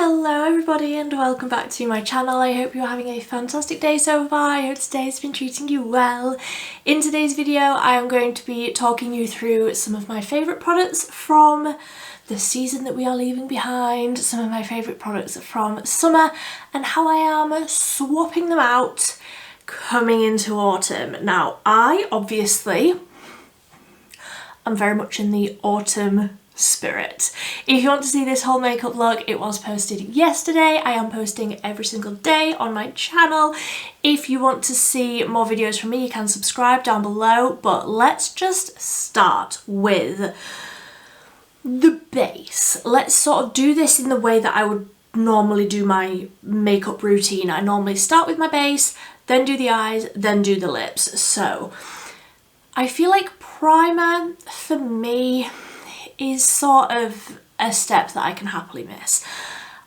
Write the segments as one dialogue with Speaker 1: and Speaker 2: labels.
Speaker 1: Hello everybody and welcome back to my channel. I hope you're having a fantastic day so far. I hope today's been treating you well. In today's video I am going to be talking you through some of my favourite products from the season that we are leaving behind, some of my favourite products from summer and how I am swapping them out coming into autumn. Now I obviously am very much in the autumn spirit. If you want to see this whole makeup look, it was posted yesterday. I am posting every single day on my channel. If you want to see more videos from me, you can subscribe down below, but let's just start with the base. Let's sort of do this in the way that I would normally do my makeup routine. I normally start with my base, then do the eyes, then do the lips. So I feel like primer for me is sort of a step that I can happily miss.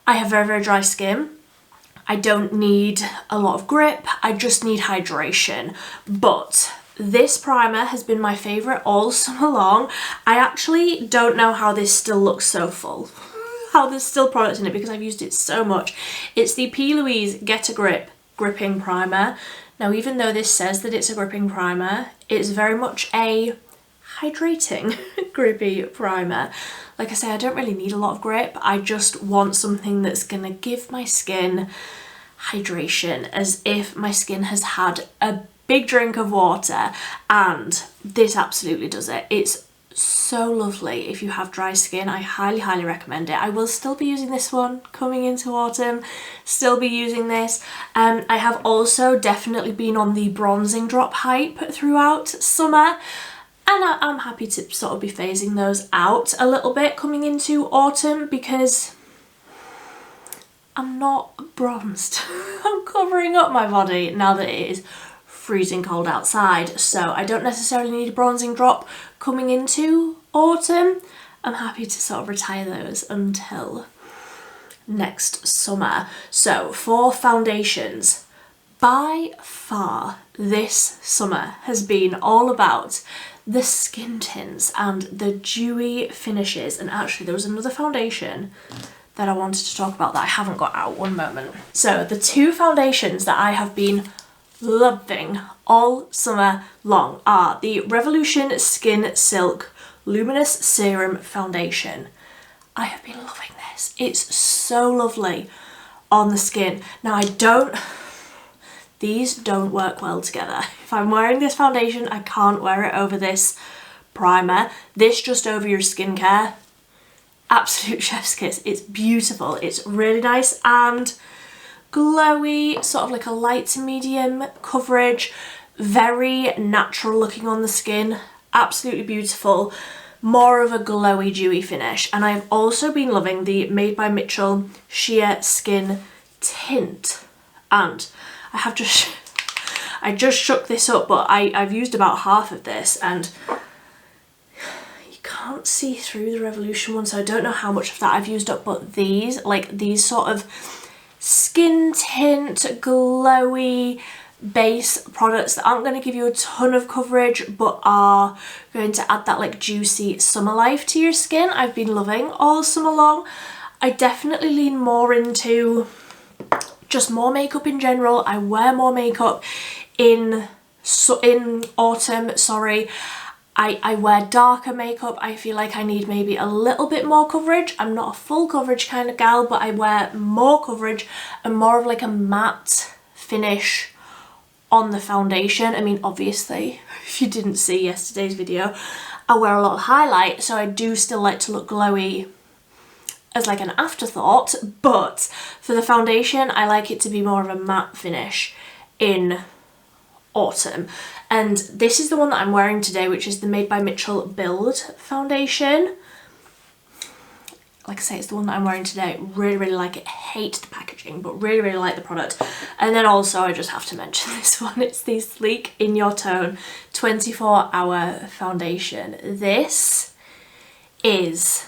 Speaker 1: I have very dry skin. I don't need a lot of grip, I just need hydration. But this primer has been my favourite all summer long. I actually don't know how this still looks so full, how there's still product in it because I've used it so much. It's the P. Louise Get a Grip Gripping Primer. Now even though this says that it's a gripping primer, it's very much a hydrating grippy primer. Like I say, I don't really need a lot of grip. I just want something that's gonna give my skin hydration, as if my skin has had a big drink of water, and this absolutely does it. It's so lovely. If you have dry skin, I highly recommend it. I will still be using this one coming into autumn, still be using this. I have also definitely been on the bronzing drop hype throughout summer, and I'm happy to sort of be phasing those out a little bit coming into autumn because I'm not bronzed. I'm covering up my body now that it is freezing cold outside, so I don't necessarily need a bronzing drop coming into autumn. I'm happy to sort of retire those until next summer. So for foundations, by far this summer has been all about the skin tints and the dewy finishes. And actually there was another foundation that I wanted to talk about that I haven't got out. One moment. So the two foundations that I have been loving all summer long are the Revolution Skin Silk Luminous Serum Foundation. I have been loving this. It's so lovely on the skin. Now these don't work well together. If I'm wearing this foundation, I can't wear it over this primer. This just over your skincare, absolute chef's kiss. It's beautiful. It's really nice and glowy, sort of like a light to medium coverage, very natural looking on the skin, absolutely beautiful, more of a glowy dewy finish. And I've also been loving the Made by Mitchell Sheer Skin Tint, and I just shook this up, but I've used about half of this and you can't see through the Revolution one, so I don't know how much of that I've used up, but these sort of skin tint, glowy base products that aren't going to give you a ton of coverage but are going to add that like juicy summer life to your skin, I've been loving all summer long. I definitely lean more into just more makeup in general. I wear more makeup in autumn, sorry. I wear darker makeup. I feel like I need maybe a little bit more coverage. I'm not a full coverage kind of gal, but I wear more coverage and more of like a matte finish on the foundation. I mean, obviously, if you didn't see yesterday's video, I wear a lot of highlight, so I do still like to look glowy as like an afterthought, but for the foundation I like it to be more of a matte finish in autumn. And this is the one that I'm wearing today, which is the Made by Mitchell Build foundation. Like I say, it's the one that I'm wearing today. Really like it. Hate the packaging, but really like the product. And then also I just have to mention this one. It's the Sleek In Your Tone 24-hour foundation. This is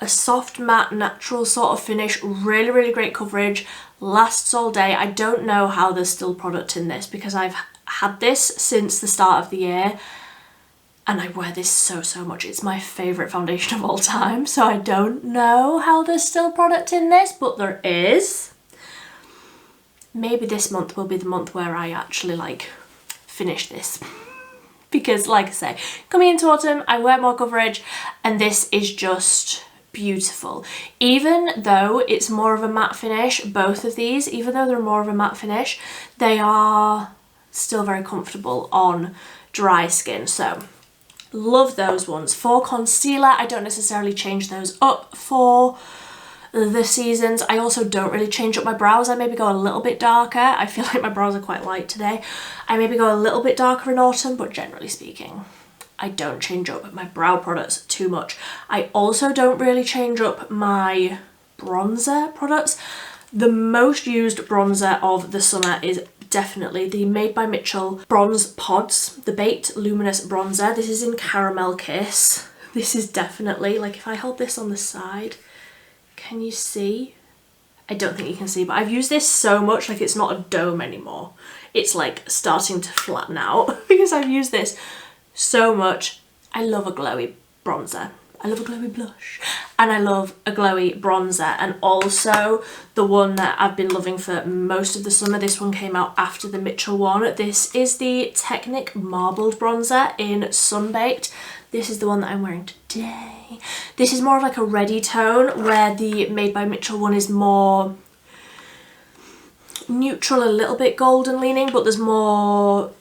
Speaker 1: a soft matte natural sort of finish, really great coverage, lasts all day. I don't know how there's still product in this because I've had this since the start of the year and I wear this so much. It's my favourite foundation of all time, so I don't know how there's still product in this, but there is. Maybe this month will be the month where I actually like finish this. Because like I say, coming into autumn, I wear more coverage, and this is just beautiful. Even though it's more of a matte finish, both of these, even though they're more of a matte finish, they are still very comfortable on dry skin. So love those ones. For concealer, I don't necessarily change those up for the seasons. I also don't really change up my brows. I maybe go a little bit darker. I feel like my brows are quite light today. I maybe go a little bit darker in autumn, but generally speaking, I don't change up my brow products too much. I also don't really change up my bronzer products. The most used bronzer of the summer is definitely the Made by Mitchell Bronze Pods, the Baked Luminous Bronzer. This is in Caramel Kiss. This is definitely, like if I hold this on the side, can you see? I don't think you can see, but I've used this so much, like it's not a dome anymore. It's like starting to flatten out because I've used this so much. I love a glowy bronzer. I love a glowy blush, and I love a glowy bronzer. And also the one that I've been loving for most of the summer, this one came out after the Mitchell one. This is the Technic Marbled Bronzer in Sunbaked. This is the one that I'm wearing today. This is more of like a reddy tone, where the Made by Mitchell one is more neutral, a little bit golden leaning, but there's more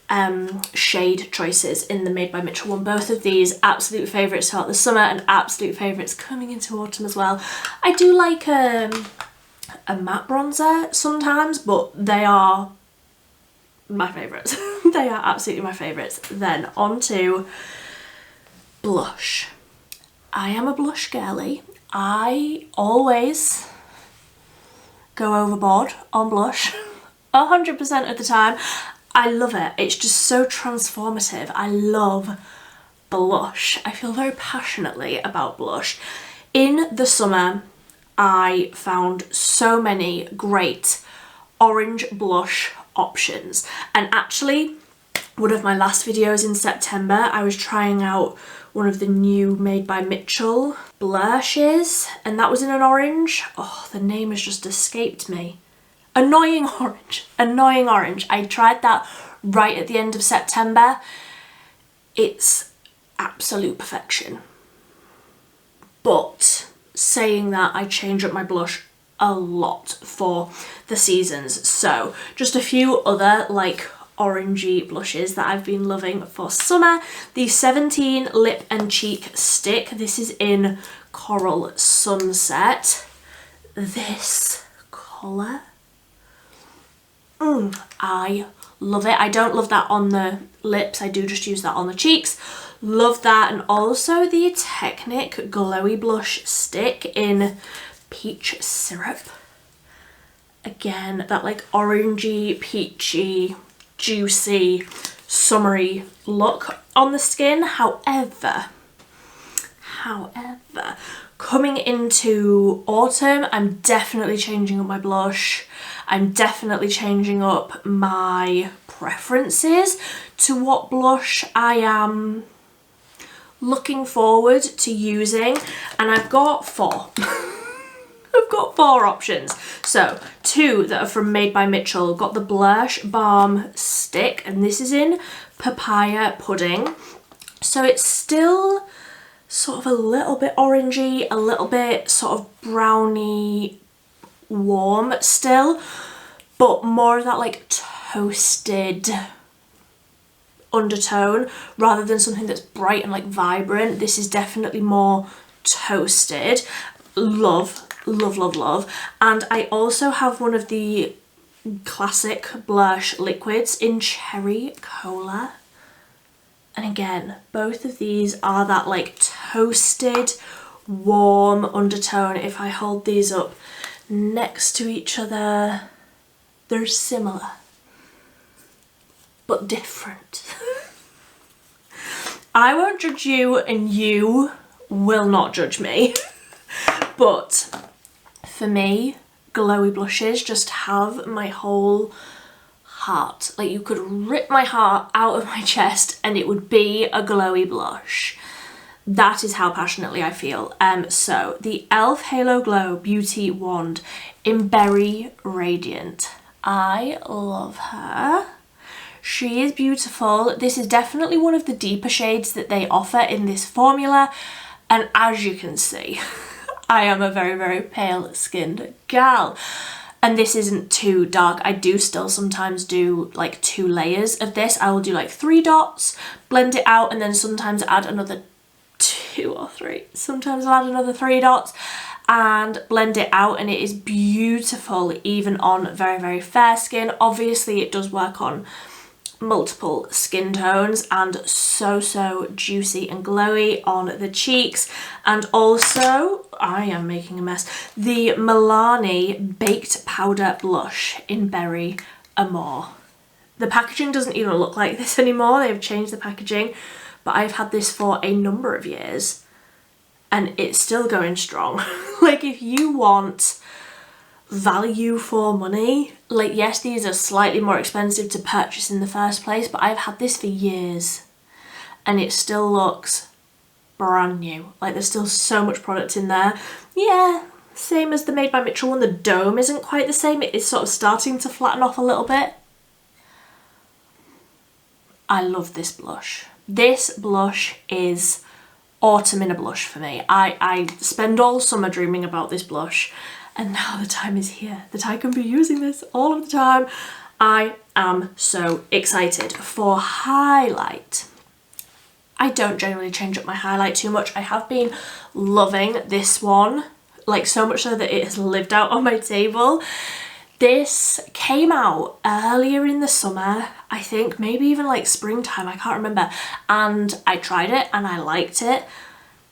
Speaker 1: shade choices in the Made by Mitchell one. Both of these absolute favourites throughout the summer and absolute favourites coming into autumn as well. I do like a matte bronzer sometimes, but they are my favourites. They are absolutely my favourites. Then on to blush. I am a blush girly. I always go overboard on blush 100% of the time. I love it. It's just so transformative. I love blush. I feel very passionately about blush. In the summer, I found so many great orange blush options, and actually one of my last videos in September, I was trying out one of the new Made by Mitchell blushes, and that was in an orange. Oh, the name has just escaped me. Annoying Orange. Annoying Orange. I tried that right at the end of September. It's absolute perfection. But saying that, I change up my blush a lot for the seasons. So just a few other like orangey blushes that I've been loving for summer. The 17 Lip and Cheek Stick. This is in Coral Sunset. This colour, I love it. I don't love that on the lips, I do just use that on the cheeks. Love that. And also the Technic Glowy Blush Stick in Peach Syrup. Again, that like orangey, peachy, juicy, summery look on the skin. However, coming into autumn, I'm definitely changing up my blush. I'm definitely changing up my preferences to what blush I am looking forward to using, and I've got 4. I've got 4 options. So 2 that are from Made by Mitchell. Got the Blush Balm Stick, and this is in Papaya Pudding. So it's still sort of a little bit orangey, a little bit sort of browny warm still, but more of that like toasted undertone rather than something that's bright and like vibrant. This is definitely more toasted. Love, love, love, love. And I also have one of the classic blush liquids in Cherry Cola. And again, both of these are that like toasted, warm undertone. If I hold these up next to each other, they're similar, but different. I won't judge you, and you will not judge me. But for me, glowy blushes just have my whole heart. Like you could rip my heart out of my chest and it would be a glowy blush. That is how passionately I feel. So the e.l.f. Halo Glow Beauty Wand in Berry Radiant. I love her. She is beautiful. This is definitely one of the deeper shades that they offer in this formula. And as you can see, I am a very, very pale skinned gal. And this isn't too dark. I do still sometimes do like 2 layers of this. I will do like 3 dots, blend it out, and then sometimes add another 2 or 3. Sometimes I'll add another 3 dots and blend it out, and it is beautiful even on very, very fair skin. Obviously it does work on multiple skin tones, and so juicy and glowy on the cheeks. And also, I am making a mess, the Milani Baked Powder Blush in Berry Amore. The packaging doesn't even look like this anymore. They've changed the packaging, but I've had this for a number of years and it's still going strong. Like if you want value for money, like yes, these are slightly more expensive to purchase in the first place, but I've had this for years and it still looks brand new. Like there's still so much product in there. Yeah, same as the Made by Mitchell one. The dome isn't quite the same. It is sort of starting to flatten off a little bit. I love this blush. This blush is autumn in a blush for me. I spend all summer dreaming about this blush, and now the time is here that I can be using this all of the time. I am so excited. For highlight, I don't generally change up my highlight too much. I have been loving this one, like so much so that it has lived out on my table. This came out earlier in the summer, I think, maybe even like springtime, I can't remember, and I tried it and I liked it.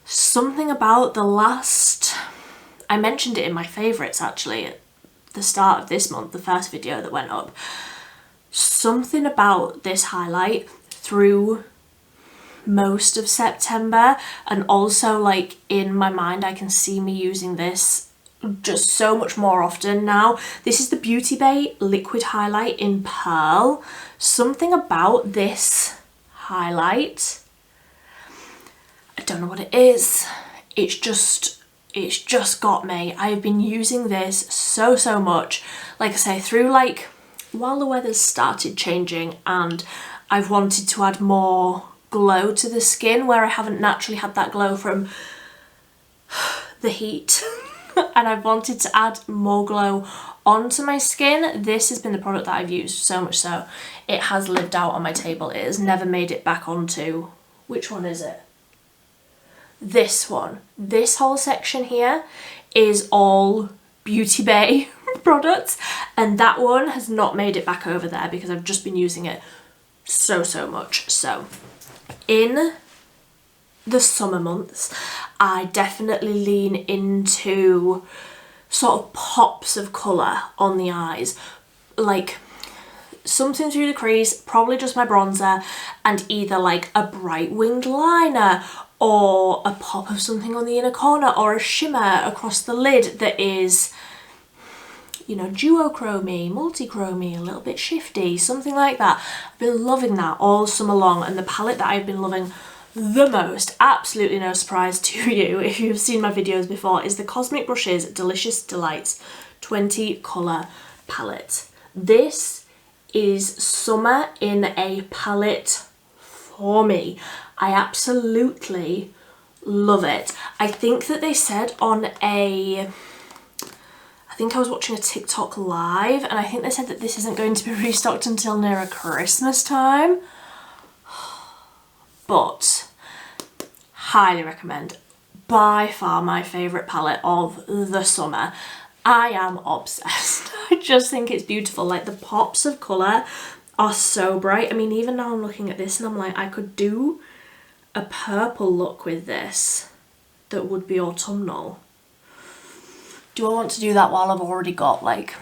Speaker 1: Something about the last, I mentioned it in my favourites actually at the start of this month, the first video that went up. Something about this highlight through most of September, and also like in my mind I can see me using this just so much more often now. This is the Beauty Bay Liquid Highlight in Pearl. Something about this highlight, I don't know what it is. It's just got me. I've been using this so much, like I say, through like while the weather's started changing and I've wanted to add more glow to the skin where I haven't naturally had that glow from the heat. And I've wanted to add more glow onto my skin. This has been the product that I've used so much so it has lived out on my table. It has never made it back onto, which one is it? This one. This whole section here is all Beauty Bay products, and that one has not made it back over there because I've just been using it so much. So in the summer months, I definitely lean into sort of pops of colour on the eyes, like something through the crease, probably just my bronzer, and either like a bright winged liner or a pop of something on the inner corner or a shimmer across the lid that is, you know, duochromy, multichromy, a little bit shifty, something like that. I've been loving that all summer long, and the palette that I've been loving the most, absolutely no surprise to you if you've seen my videos before, is the Cosmic Brushes Delicious Delights 20 colour palette. This is summer in a palette for me. I absolutely love it. I think that they said on I think I was watching a TikTok live, and I think they said that this isn't going to be restocked until nearer Christmas time. But highly recommend. By far my favourite palette of the summer. I am obsessed. I just think it's beautiful. Like the pops of colour are so bright. I mean, even now I'm looking at this and I'm like, I could do a purple look with this that would be autumnal. Do I want to do that while I've already got like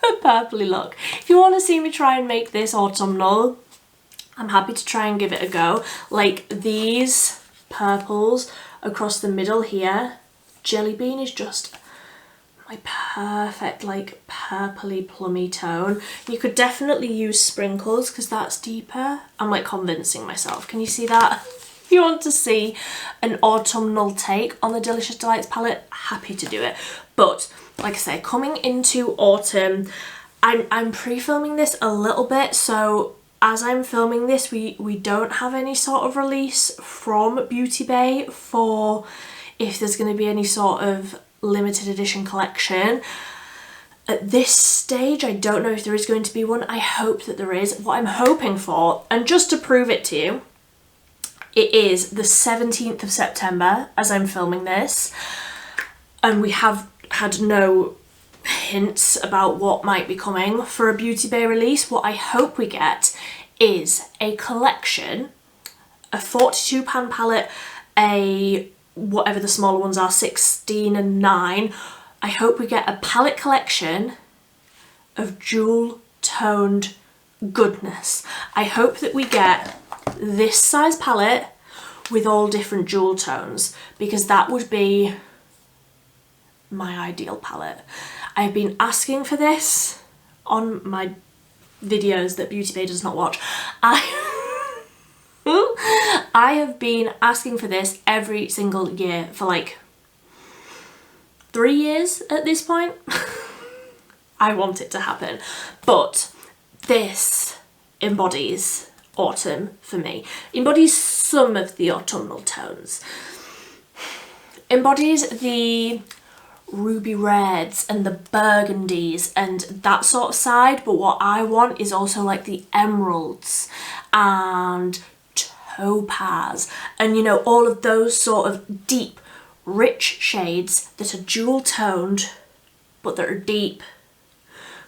Speaker 1: a purpley look? If you want to see me try and make this autumnal, I'm happy to try and give it a go. Like these purples across the middle here, Jelly Bean is just my perfect, like purpley plummy tone. You could definitely use sprinkles because that's deeper. I'm like convincing myself. Can you see that? If you want to see an autumnal take on the Delicious Delights palette, happy to do it. But like I say, coming into autumn, I'm pre-filming this a little bit, so as I'm filming this, we don't have any sort of release from Beauty Bay for if there's going to be any sort of limited edition collection. At this stage, I don't know if there is going to be one. I hope that there is. What I'm hoping for, and just to prove it to you, it is the 17th of September as I'm filming this, and we have had no hints about what might be coming for a Beauty Bay release. What I hope we get is a collection, a 42 pan palette, a whatever the smaller ones are, 16 and 9. I hope we get a palette collection of jewel toned goodness. I hope that we get this size palette with all different jewel tones, because that would be my ideal palette. I've been asking for this on my videos that Beauty Bay does not watch. I have been asking for this every single year for like 3 years at this point. I want it to happen, but this embodies autumn for me. Embodies some of the autumnal tones. Embodies the ruby reds and the burgundies and that sort of side, but what I want is also like the emeralds and topaz and, you know, all of those sort of deep, rich shades that are jewel toned but that are deep,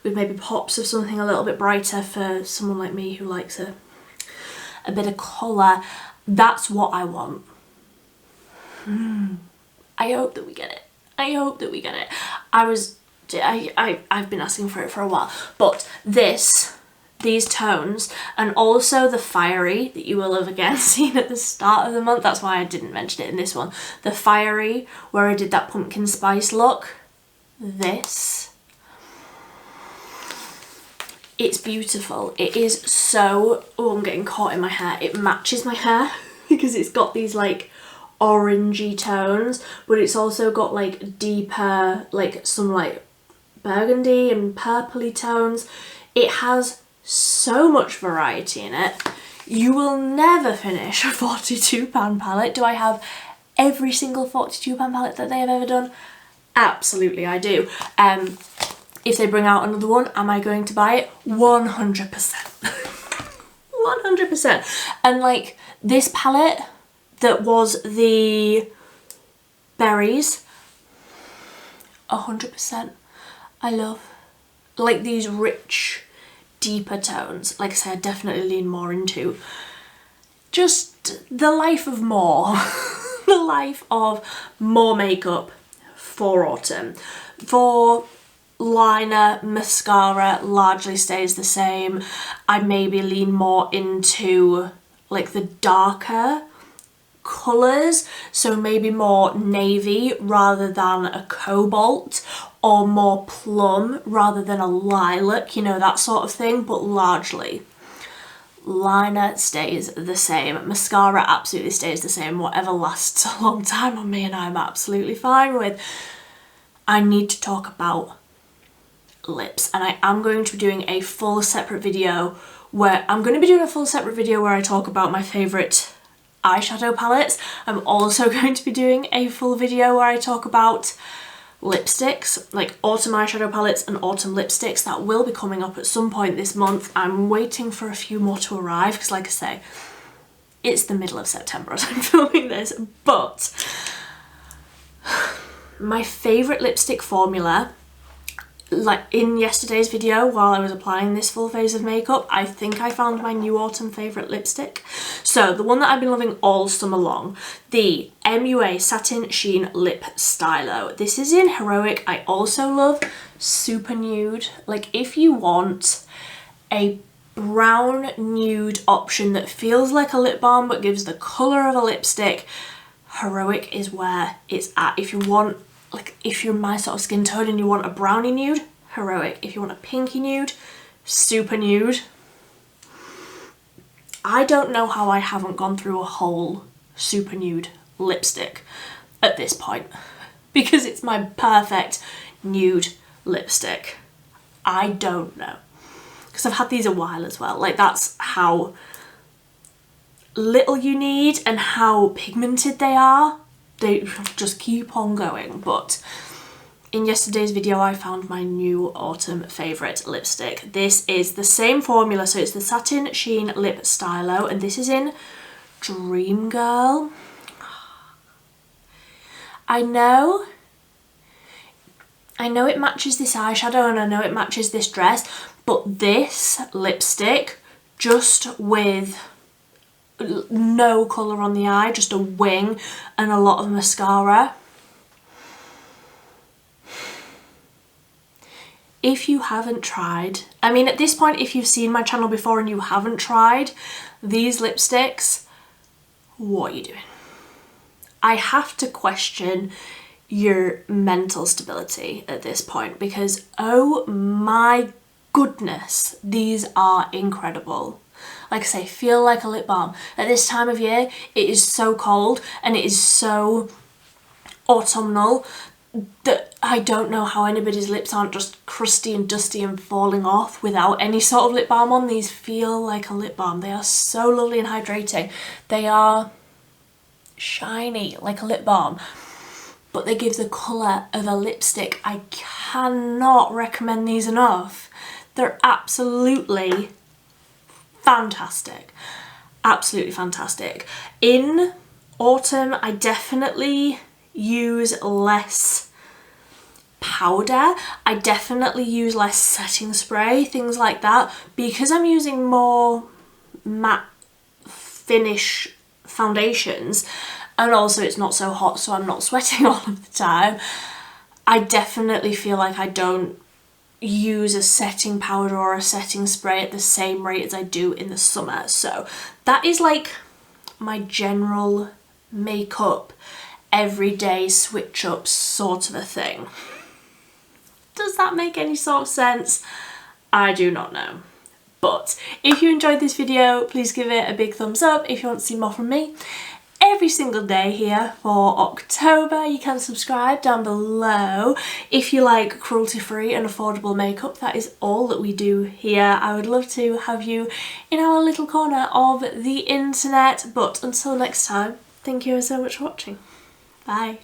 Speaker 1: with maybe pops of something a little bit brighter for someone like me who likes a bit of colour. That's what I want. I hope that we get it. I hope that we get it. I've been asking for it for a while, but these tones, and also the fiery that you will have again seen at the start of the month, that's why I didn't mention it in this one, the fiery where I did that pumpkin spice look, it's beautiful. It is so, oh, I'm getting caught in my hair. It matches my hair because it's got these like orangey tones, but it's also got like deeper, like some like burgundy and purpley tones. It has so much variety in it. You will never finish a 42 pan palette. Do I have every single 42 pan palette that they have ever done? Absolutely I do. If they bring out another one, am I going to buy it? 100%. 100%. And like this palette that was the berries, 100%. I love like these rich, deeper tones. Like I said, I definitely lean more into just the life of more. The life of more makeup for autumn. For liner, mascara largely stays the same. I maybe lean more into like the darker colours, so maybe more navy rather than a cobalt, or more plum rather than a lilac, you know, that sort of thing. But largely liner stays the same, mascara absolutely stays the same. Whatever lasts a long time on me and I'm absolutely fine with. I need to talk about lips, and I am going to be doing a full separate video where I talk about my favourite eyeshadow palettes. I'm also going to be doing a full video where I talk about lipsticks, like autumn eyeshadow palettes and autumn lipsticks. That will be coming up at some point this month. I'm waiting for a few more to arrive because, like I say, it's the middle of September as I'm filming this. But my favourite lipstick formula, like in yesterday's video while I was applying this full phase of makeup, I think I found my new autumn favourite lipstick. So the one that I've been loving all summer long, the MUA Satin Sheen Lip Stylo. This is in Heroic. I also love Super Nude. Like if you want a brown nude option that feels like a lip balm but gives the colour of a lipstick, Heroic is where it's at. If you want, like if you're my sort of skin tone and you want a brownie nude, Heroic. If you want a pinky nude, super nude. I don't know how I haven't gone through a whole super nude lipstick at this point, because it's my perfect nude lipstick. I don't know, because I've had these a while as well. Like, that's how little you need and how pigmented they are. They just keep on going. But in yesterday's video I found my new autumn favourite lipstick. This is the same formula, so it's the Satin Sheen Lip Stylo, and this is in Dream Girl. I know it matches this eyeshadow and I know it matches this dress, but this lipstick, just with no colour on the eye, just a wing and a lot of mascara. If you haven't tried, I mean, at this point, if you've seen my channel before and you haven't tried these lipsticks, what are you doing? I have to question your mental stability at this point, because oh my goodness, these are incredible. Like I say, feel like a lip balm. At this time of year, it is so cold and it is so autumnal that I don't know how anybody's lips aren't just crusty and dusty and falling off without any sort of lip balm on. These feel like a lip balm. They are so lovely and hydrating. They are shiny like a lip balm, but they give the colour of a lipstick. I cannot recommend these enough. They're absolutely fantastic. Absolutely fantastic. In autumn, I definitely use less powder. I definitely use less setting spray, things like that, because I'm using more matte finish foundations, and also it's not so hot, so I'm not sweating all of the time. I definitely feel like I don't use a setting powder or a setting spray at the same rate as I do in the summer. So that is like my general makeup everyday switch up sort of a thing. Does that make any sort of sense? I do not know. But if you enjoyed this video, please give it a big thumbs up. If you want to see more from me every single day here for October, you can subscribe down below. If you like cruelty-free and affordable makeup, that is all that we do here. I would love to have you in our little corner of the internet. But until next time, thank you so much for watching. Bye.